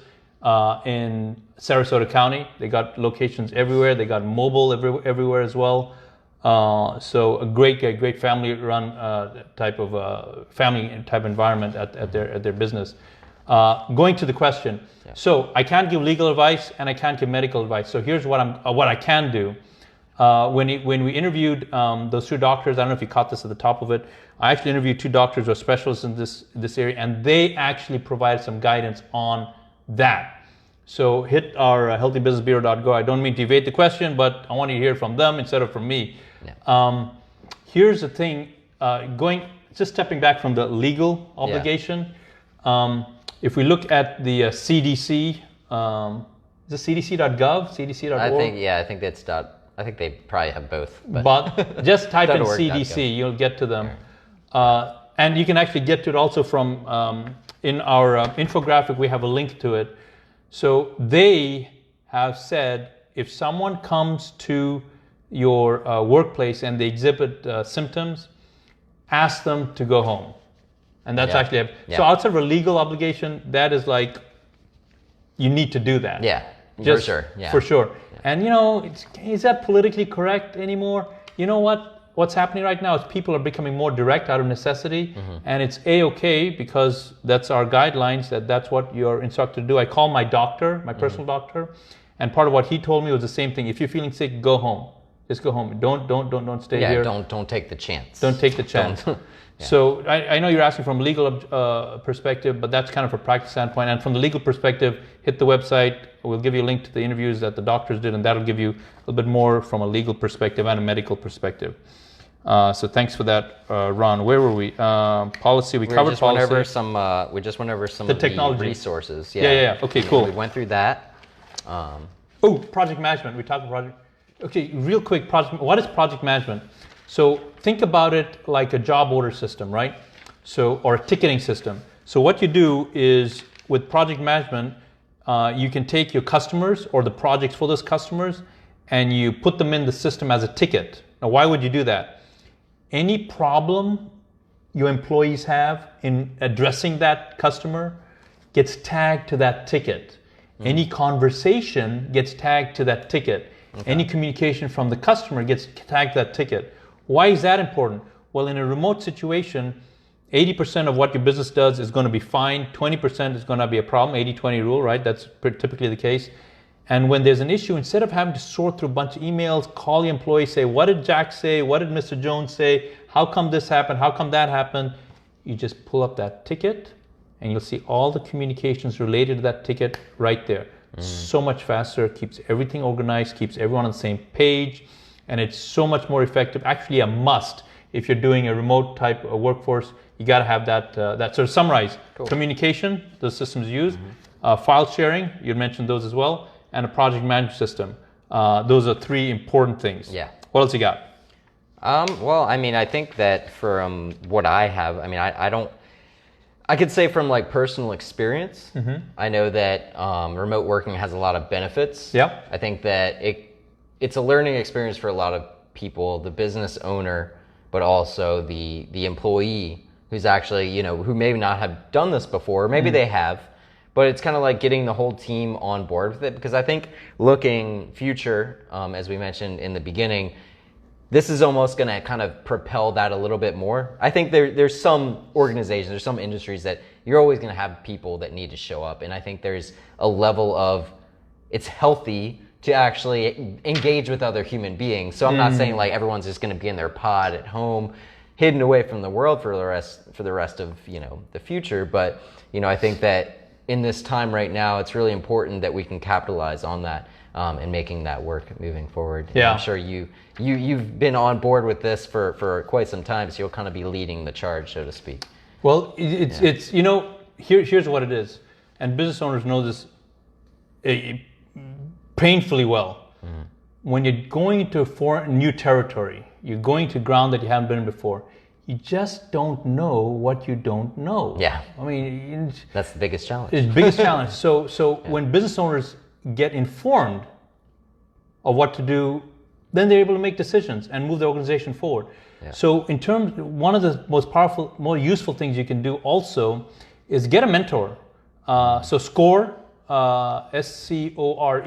in Sarasota County. They got locations everywhere. They got mobile everywhere as well. So a great family-run type of family type environment at their business. Going to the question, so I can't give legal advice and I can't give medical advice. So here's what I can do. When we interviewed those two doctors, I don't know if you caught this at the top of it. I actually interviewed two doctors who are specialists in this area, and they actually provided some guidance on that. So hit our healthybusinessbureau.go. I don't mean to evade the question, but I want you to hear from them instead of from me. Yeah. Here's the thing, just stepping back from the legal obligation. Yeah. If we look at the CDC, is it cdc.gov, cdc.org? I think that's I think they probably have both. But just type in CDC, you'll get to them. And you can actually get to it also from, in our infographic, we have a link to it. So they have said, if someone comes to your workplace and they exhibit symptoms, ask them to go home. And that's actually, so outside of a legal obligation, that is like, you need to do that. Yeah, for sure. Yeah. For sure. Yeah. And is that politically correct anymore? You know what's happening right now is people are becoming more direct out of necessity, and it's A-okay because that's our guidelines, that's what you're instructed to do. I call my doctor, my personal doctor, and part of what he told me was the same thing. If you're feeling sick, go home. Just go home. Don't stay here. Don't take the chance. Don't take the chance. So I know you're asking from a legal perspective, but that's kind of a practice standpoint. And from the legal perspective, hit the website. We'll give you a link to the interviews that the doctors did, and that'll give you a little bit more from a legal perspective and a medical perspective. So thanks for that, Ron. Where were we? Policy. We covered policy. We just went over some the of technology the resources. Yeah. Okay, cool. We went through that. Project management. We talked about project. Okay, real quick. What is project management? So think about it like a job order system, right? Or a ticketing system. So what you do is with project management, you can take your customers or the projects for those customers and you put them in the system as a ticket. Now, why would you do that? Any problem your employees have in addressing that customer gets tagged to that ticket. Any conversation gets tagged to that ticket. Any communication from the customer gets tagged that ticket. Why is that important? Well, in a remote situation, 80% of what your business does is going to be fine. 20% is going to be a problem. 80-20 rule, right? That's typically the case. And when there's an issue, instead of having to sort through a bunch of emails, call the employee, say, what did Jack say? What did Mr. Jones say? How come this happened? How come that happened? You just pull up that ticket and you'll see all the communications related to that ticket right there. So much faster, keeps everything organized, keeps everyone on the same page, and it's so much more effective. Actually a must. If you're doing a remote type of workforce, you got to have that. That sort of summarize. Cool. Communication, the systems used, file sharing, you mentioned those as well, and a project management system. Those are three important things. Yeah. What else you got? Well, I mean, I think that from what I have, I mean, I could say from like personal experience, I know that remote working has a lot of benefits. Yeah. I think that it's a learning experience for a lot of people, the business owner, but also the employee who's actually, you know, who may not have done this before, maybe they have, but it's kind of like getting the whole team on board with it, because I think looking future, as we mentioned in the beginning, this is almost going to kind of propel that a little bit more. I think there's some organizations, there's some industries that you're always going to have people that need to show up, and I think there's a level of, it's healthy to actually engage with other human beings. So I'm not saying like everyone's just going to be in their pod at home, hidden away from the world for the rest of, you know, the future. But, you know, I think that in this time right now, it's really important that we can capitalize on that and making that work moving forward. Yeah. And I'm sure you've been on board with this for quite some time, so you'll kind of be leading the charge, so to speak. Well, it's you know, here's what it is, and business owners know this painfully well. When you're going into a foreign, new territory, you're going to ground that you haven't been in before, you just don't know what you don't know. Yeah. I mean, That's the biggest challenge. it's the biggest challenge. So when business owners get informed of what to do, then they're able to make decisions and move the organization forward. Yeah. So in terms, one of the most powerful, more useful things you can do also is get a mentor. So SCORE, SCORE.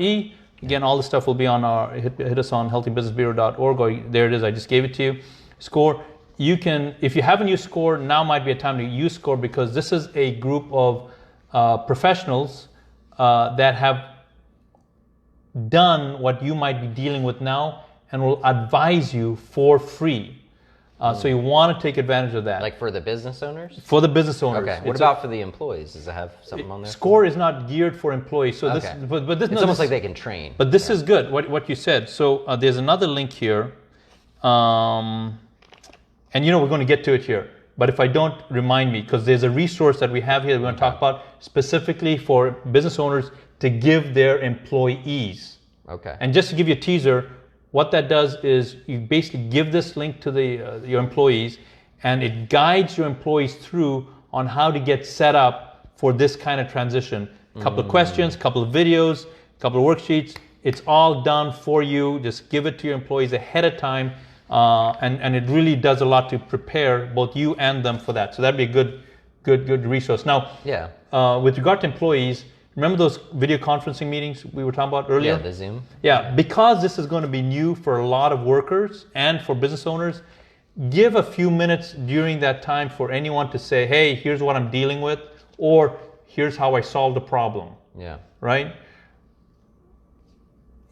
Again, all the stuff will be on our, hit us on healthybusinessbureau.org, or there it is, I just gave it to you. SCORE, you can, if you haven't used SCORE, now might be a time to use SCORE, because this is a group of professionals that have done what you might be dealing with now and will advise you for free. So you want to take advantage of that. Like for the business owners? For the business owners. Okay. What about for the employees? Does it have something on there? SCORE is not geared for employees. So Okay. this, but this, It's almost like they can train. But this is good. What you said. So there's another link here, and you know we're going to get to it here. But if I don't, remind me, because there's a resource that we have here that we're going to talk about specifically for business owners to give their employees. Okay. And just to give you a teaser, what that does is you basically give this link to your employees, and it guides your employees through on how to get set up for this kind of transition. A couple of questions, a couple of videos, a couple of worksheets. It's all done for you. Just give it to your employees ahead of time, and it really does a lot to prepare both you and them for that. So that'd be a good resource. Now, Yeah. With regard to employees, remember those video conferencing meetings we were talking about earlier? Yeah, the Zoom. Yeah, because this is going to be new for a lot of workers and for business owners, give a few minutes during that time for anyone to say, hey, here's what I'm dealing with, or here's how I solved the problem, Yeah. right?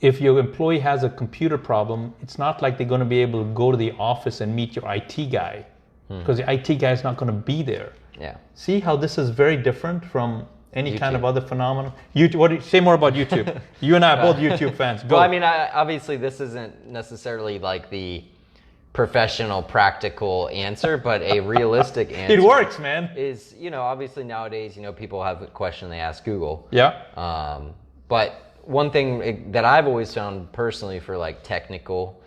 If your employee has a computer problem, it's not like they're going to be able to go to the office and meet your IT guy, because the IT guy is not going to be there. Yeah. See how this is very different from any kind YouTube. of other phenomenon? YouTube, say more about YouTube. You and I are both YouTube fans. Go. Well, I mean, obviously this isn't necessarily like the professional, practical answer, but a realistic answer. It works, man. Is, you know, obviously nowadays, you know, people have a question, they ask Google. Yeah. But one thing that I've always found personally for like technical,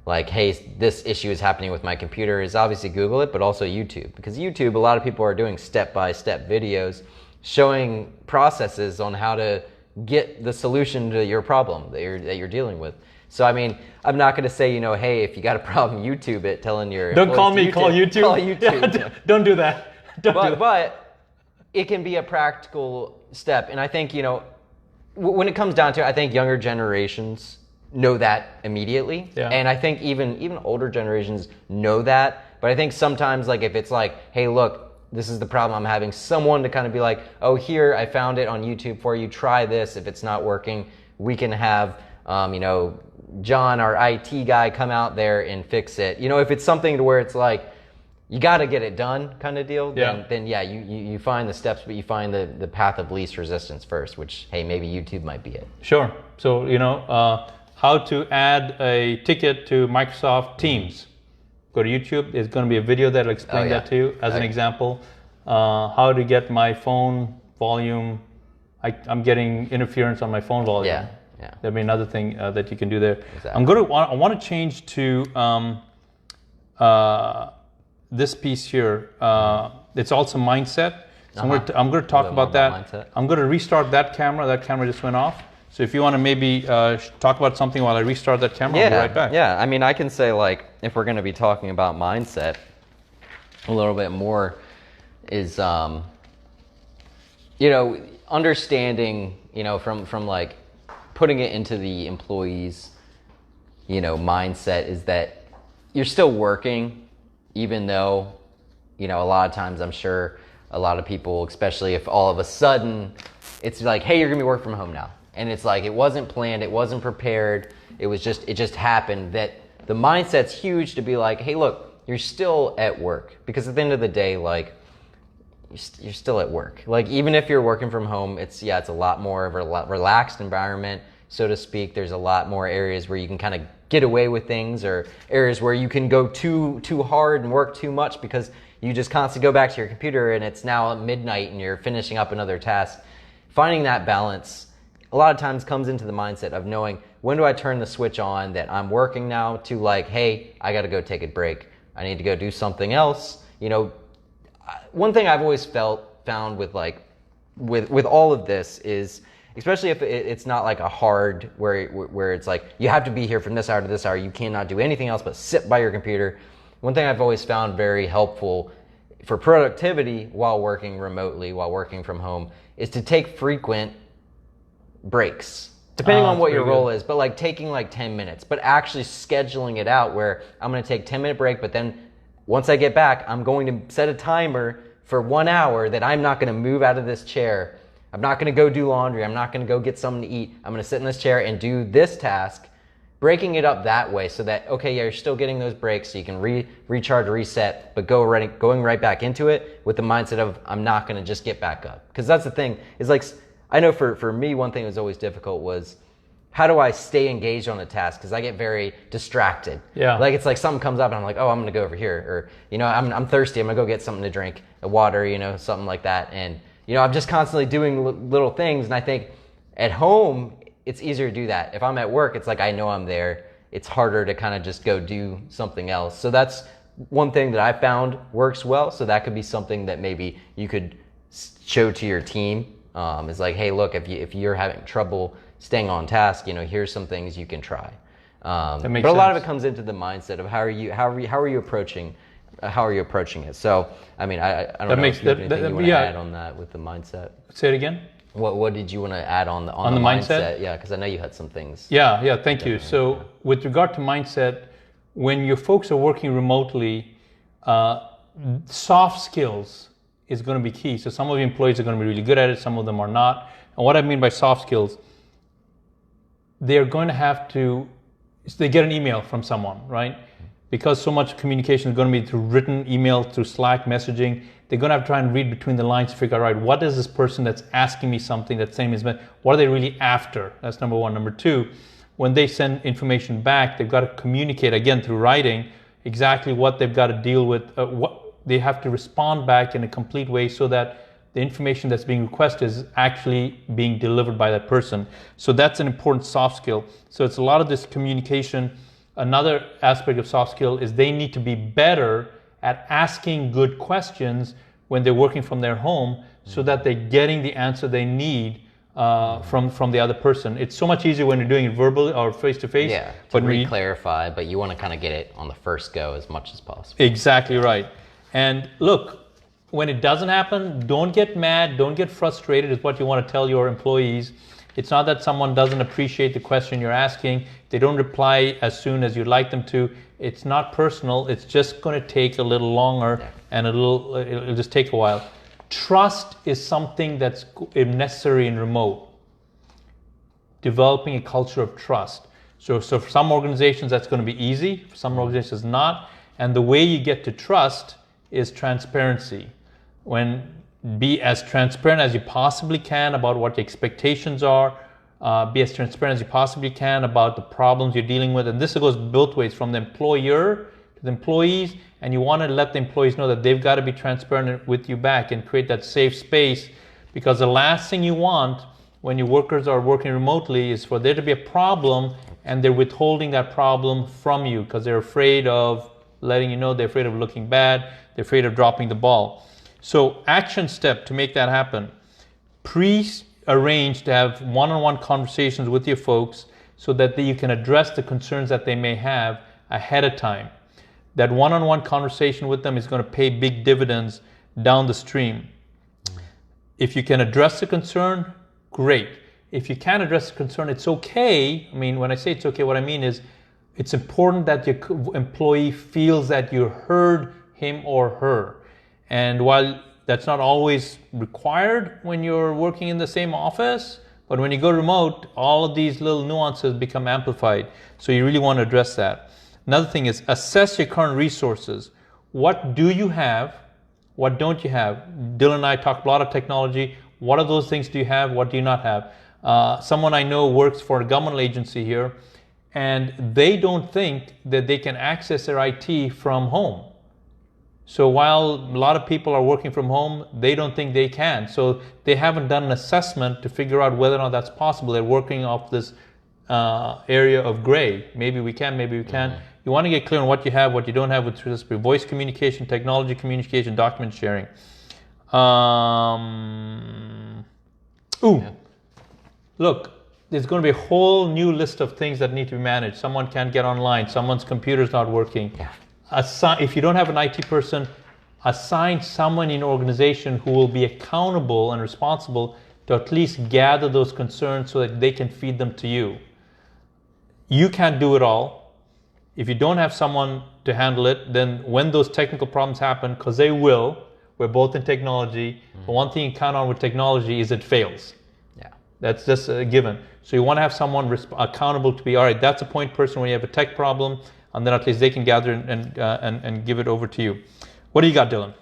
like, hey, this issue is happening with my computer, is obviously Google it, but also YouTube. Because YouTube, a lot of people are doing step-by-step videos showing processes on how to get the solution to your problem that you're dealing with. So I mean, I'm not going to say, you know, hey, if you got a problem, YouTube it, telling your Don't call me, employees to call YouTube. Call YouTube. Yeah, don't do that. Don't do that. But it can be a practical step, and I think, you know, when it comes down to it, I think younger generations know that immediately. Yeah. And I think even older generations know that. But I think sometimes, like, if it's like, hey, look, this is the problem I'm having, someone to kind of be like, oh, here, I found it on YouTube for you, try this. If it's not working, we can have, John, our IT guy, come out there and fix it. If it's something to where it's like, you got to get it done kind of deal, then you find the steps, but you find the path of least resistance first, which, hey, maybe YouTube might be it. Sure. So, how to add a ticket to Microsoft Teams. Go to YouTube. There's going to be a video that'll explain that to you as an example. How to get my phone volume. I'm getting interference on my phone volume. Yeah. There'll be another thing that you can do there. Exactly. I want to change to this piece here. It's also mindset. So I'm going to talk about that. Mindset. I'm going to restart that camera. That camera just went off. So if you want to maybe talk about something while I restart that camera, I'll be right back. Yeah, I mean, I can say, like, if we're going to be talking about mindset a little bit more is, understanding, from like putting it into the employees, mindset is that you're still working, even though, a lot of times I'm sure a lot of people, especially if all of a sudden it's like, hey, you're going to be working from home now. And it's like, it wasn't planned, it wasn't prepared, it just happened. That the mindset's huge to be like, hey, look, you're still at work. Because at the end of the day, like, you're still at work. Like, even if you're working from home, it's a lot more of a relaxed environment, so to speak. There's a lot more areas where you can kind of get away with things, or areas where you can go too hard and work too much because you just constantly go back to your computer and it's now midnight and you're finishing up another task. Finding that balance a lot of times comes into the mindset of knowing, when do I turn the switch on that I'm working now to, like, hey, I got to go take a break. I need to go do something else. One thing I've always found with all of this is, especially if it's not like a hard where it's like you have to be here from this hour to this hour, you cannot do anything else but sit by your computer. One thing I've always found very helpful for productivity while working remotely, while working from home, is to take frequent breaks, depending on what your role is, but like taking like 10 minutes, but actually scheduling it out where I'm going to take 10-minute break, but then once I get back, I'm going to set a timer for 1 hour that I'm not going to move out of this chair. I'm not going to go do laundry. I'm not going to go get something to eat. I'm going to sit in this chair and do this task, breaking it up that way so that, okay, yeah, you're still getting those breaks so you can recharge, reset, but going right back into it with the mindset of, I'm not going to just get back up. Because that's the thing, is like, I know for me, one thing that was always difficult was, how do I stay engaged on a task? Because I get very distracted. Yeah. Like, it's like something comes up and I'm like, oh, I'm going to go over here. Or, I'm thirsty. I'm going to go get something to drink, water, something like that. And, I'm just constantly doing little things. And I think at home, it's easier to do that. If I'm at work, it's like, I know I'm there. It's harder to kind of just go do something else. So that's one thing that I found works well. So that could be something that maybe you could show to your team. Is like, hey, look, if you're having trouble staying on task, here's some things you can try. That makes but a lot sense. of it comes into the mindset of how are you approaching it. So, I mean, I don't know if you have anything you want to add on that with the mindset. Say it again. What did you want to add on the mindset? Yeah, because I know you had some things. Yeah, thank you. So with regard to mindset, when your folks are working remotely, soft skills is going to be key. So some of the employees are going to be really good at it, some of them are not. And what I mean by soft skills, they're going to have to, they get an email from someone, right? Because so much communication is going to be through written email, through Slack messaging, they're going to have to try and read between the lines to figure out, right, what is this person that's asking me something that's saying is, what are they really after? That's number one. Number two, when they send information back, they've got to communicate, again, through writing, exactly what they've got to deal with, what they have to respond back in a complete way so that the information that's being requested is actually being delivered by that person. So that's an important soft skill. So it's a lot of this communication. Another aspect of soft skill is they need to be better at asking good questions when they're working from their home so that they're getting the answer they need from the other person. It's so much easier when you're doing it verbally or face-to-face. Yeah, to clarify, but you want to kind of get it on the first go as much as possible. Exactly right. And look, when it doesn't happen, don't get mad, don't get frustrated is what you want to tell your employees. It's not that someone doesn't appreciate the question you're asking. They don't reply as soon as you'd like them to. It's not personal. It's just going to take a little longer and it'll just take a while. Trust is something that's necessary in remote. Developing a culture of trust. So for some organizations that's going to be easy, for some organizations not. And the way you get to trust is transparency. Be as transparent as you possibly can about what the expectations are. Be as transparent as you possibly can about the problems you're dealing with. And this goes both ways, from the employer to the employees. And you want to let the employees know that they've got to be transparent with you back and create that safe space. Because the last thing you want when your workers are working remotely is for there to be a problem and they're withholding that problem from you because they're afraid of letting you know, they're afraid of looking bad, they're afraid of dropping the ball. So action step to make that happen, pre-arrange to have one-on-one conversations with your folks so that you can address the concerns that they may have ahead of time. That one-on-one conversation with them is going to pay big dividends down the stream. If you can address the concern, great. If you can't address the concern, it's okay. I mean, when I say it's okay, what I mean is it's important that your employee feels that you heard him or her. And while that's not always required when you're working in the same office, but when you go remote, all of these little nuances become amplified. So you really want to address that. Another thing is assess your current resources. What do you have? What don't you have? Dylan and I talked a lot of technology. What of those things do you have? What do you not have? Someone I know works for a government agency here, and they don't think that they can access their IT from home. So while a lot of people are working from home, they don't think they can. So they haven't done an assessment to figure out whether or not that's possible. They're working off this area of gray. Maybe we can, maybe we can't. Mm-hmm. You want to get clear on what you have, what you don't have with respect to voice communication, technology communication, document sharing. Look, there's going to be a whole new list of things that need to be managed. Someone can't get online. Someone's computer's not working. Yeah. If you don't have an IT person, assign someone in an organization who will be accountable and responsible to at least gather those concerns so that they can feed them to you. You can't do it all. If you don't have someone to handle it, then when those technical problems happen, because they will, we're both in technology, but one thing you count on with technology is it fails. Yeah, that's just a given. So you want to have someone accountable to be, all right, that's a point person when you have a tech problem, and then at least they can gather and give it over to you. What do you got, Dylan?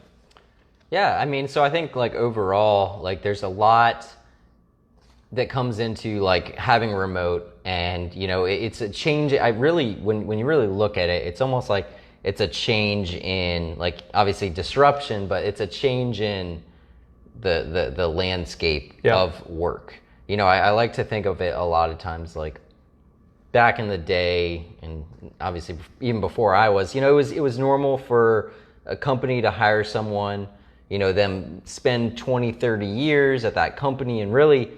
Yeah, I mean, so I think like overall, like there's a lot that comes into like having remote, and you know, it's a change. I really, when you really look at it, it's almost like it's a change in like obviously disruption, but it's a change in the landscape of work. You know, I like to think of it a lot of times like back in the day, and obviously even before I was, you know, it was normal for a company to hire someone, you know, them spend 20, 30 years at that company and really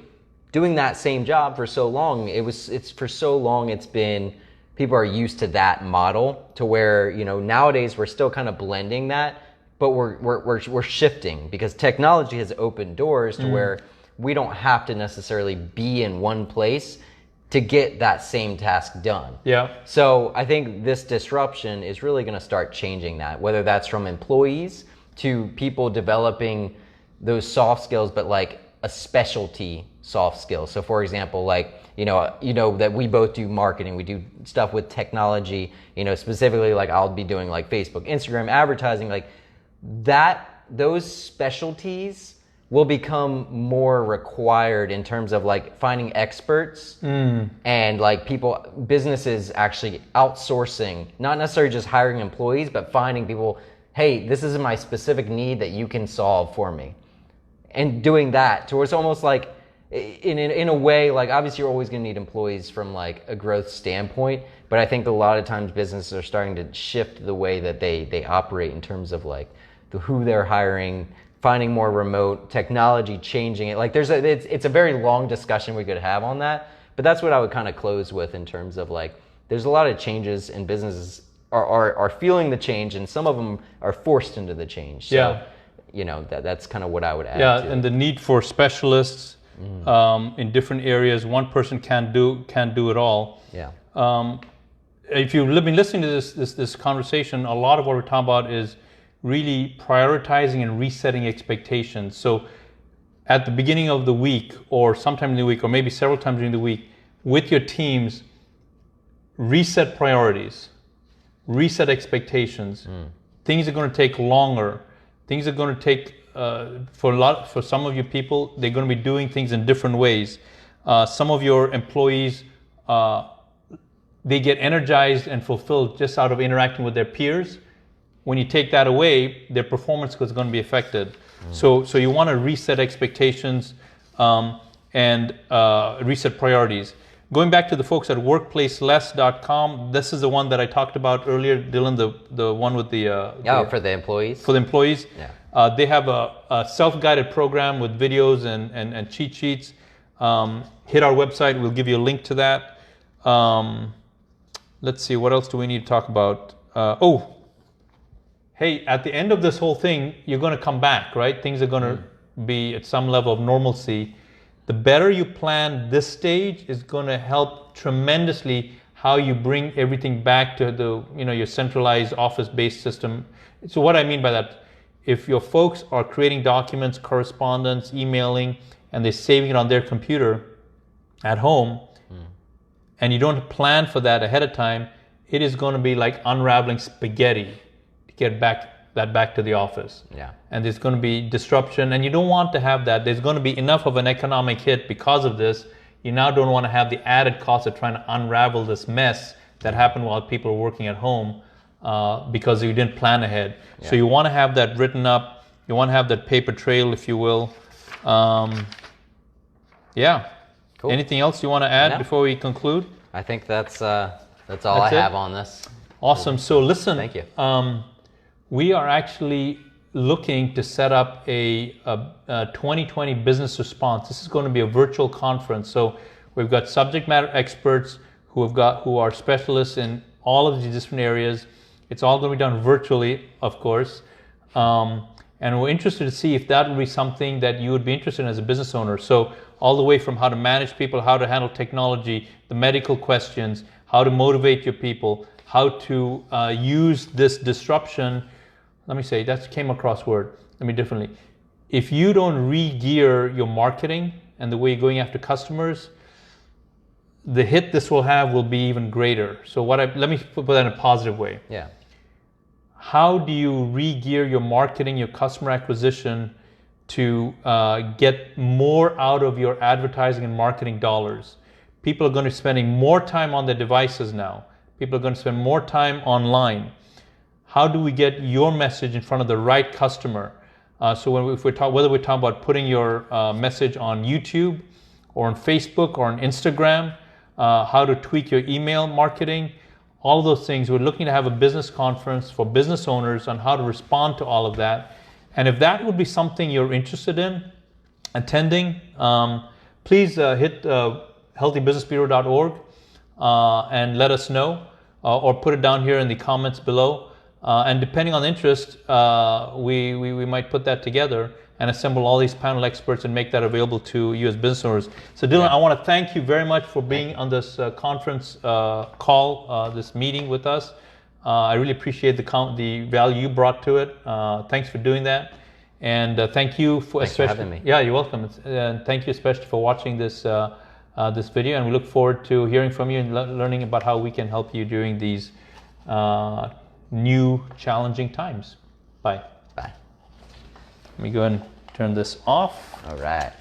doing that same job for so long. It's been, people are used to that model to where, you know, nowadays we're still kind of blending that, but we're shifting because technology has opened doors to where we don't have to necessarily be in one place to get that same task done. Yeah. So I think this disruption is really going to start changing that, whether that's from employees to people developing those soft skills, but like a specialty soft skill. So for example, like, you know that we both do marketing, we do stuff with technology, you know, specifically like I'll be doing like Facebook, Instagram advertising, like that, those specialties will become more required in terms of like finding experts and like businesses actually outsourcing, not necessarily just hiring employees, but finding people, hey, this is my specific need that you can solve for me. And doing that to where it's almost like in a way, like obviously you're always going to need employees from like a growth standpoint, but I think a lot of times businesses are starting to shift the way that they operate in terms of like who they're hiring, finding more remote technology, changing it. Like it's a very long discussion we could have on that, but that's what I would kind of close with in terms of like, there's a lot of changes and businesses are feeling the change, and some of them are forced into the change. So, you know, that's kind of what I would add to and the need for specialists, in different areas. One person can't do it all. Yeah. If you've been listening to this conversation, a lot of what we're talking about is really prioritizing and resetting expectations. So at the beginning of the week, or sometime in the week, or maybe several times during the week, with your teams, reset priorities, reset expectations. Things are going to take longer. Things are going to take for some of you people, they're going to be doing things in different ways. Some of your employees, they get energized and fulfilled just out of interacting with their peers. When you take that away, their performance is going to be affected. So you want to reset expectations and reset priorities. Going back to the folks at workplaceless.com, this is the one that I talked about earlier, Dylan, the one with the... for the employees? For the employees. Yeah. They have a self-guided program with videos and cheat sheets. Hit our website, we'll give you a link to that. Let's see, what else do we need to talk about? Hey, at the end of this whole thing, you're going to come back, right? Things are going to be at some level of normalcy. The better you plan this stage is going to help tremendously how you bring everything back to your centralized office-based system. So what I mean by that, if your folks are creating documents, correspondence, emailing, and they're saving it on their computer at home, and you don't plan for that ahead of time, it is going to be like unraveling spaghetti to get that back to the office. Yeah. And there's going to be disruption, and you don't want to have that. There's going to be enough of an economic hit because of this. You now don't want to have the added cost of trying to unravel this mess that happened while people are working at home because you didn't plan ahead. Yeah. So you want to have that written up. You want to have that paper trail, if you will. Yeah. Cool. Anything else you want to add before we conclude? I think that's all I have on this. Awesome. So listen. Thank you. We are actually looking to set up a 2020 business response. This is going to be a virtual conference. So we've got subject matter experts who are specialists in all of these different areas. It's all going to be done virtually, of course. And we're interested to see if that would be something that you would be interested in as a business owner. So all the way from how to manage people, how to handle technology, the medical questions, how to motivate your people, how to use this disruption. Let me say, that came across word. Let me differently. If you don't re-gear your marketing and the way you're going after customers, the hit this will have will be even greater. So let me put that in a positive way. Yeah. How do you re-gear your marketing, your customer acquisition to get more out of your advertising and marketing dollars? People are going to be spending more time on their devices now. People are going to spend more time online. How do we get your message in front of the right customer? So whether we're talking about putting your message on YouTube or on Facebook or on Instagram, how to tweak your email marketing, all of those things. We're looking to have a business conference for business owners on how to respond to all of that. And if that would be something you're interested in attending, please hit healthybusinessbureau.org and let us know, or put it down here in the comments below. And depending on interest, we might put that together and assemble all these panel experts and make that available to you as business owners. So Dylan, I want to thank you very much for being on this conference call, this meeting with us. I really appreciate the value you brought to it. Thanks for doing that. And thank you Thanks for having me. Yeah, you're welcome. And thank you especially for watching this this video. And we look forward to hearing from you and learning about how we can help you during these new challenging times. Bye. Bye. Let me go ahead and turn this off. All right.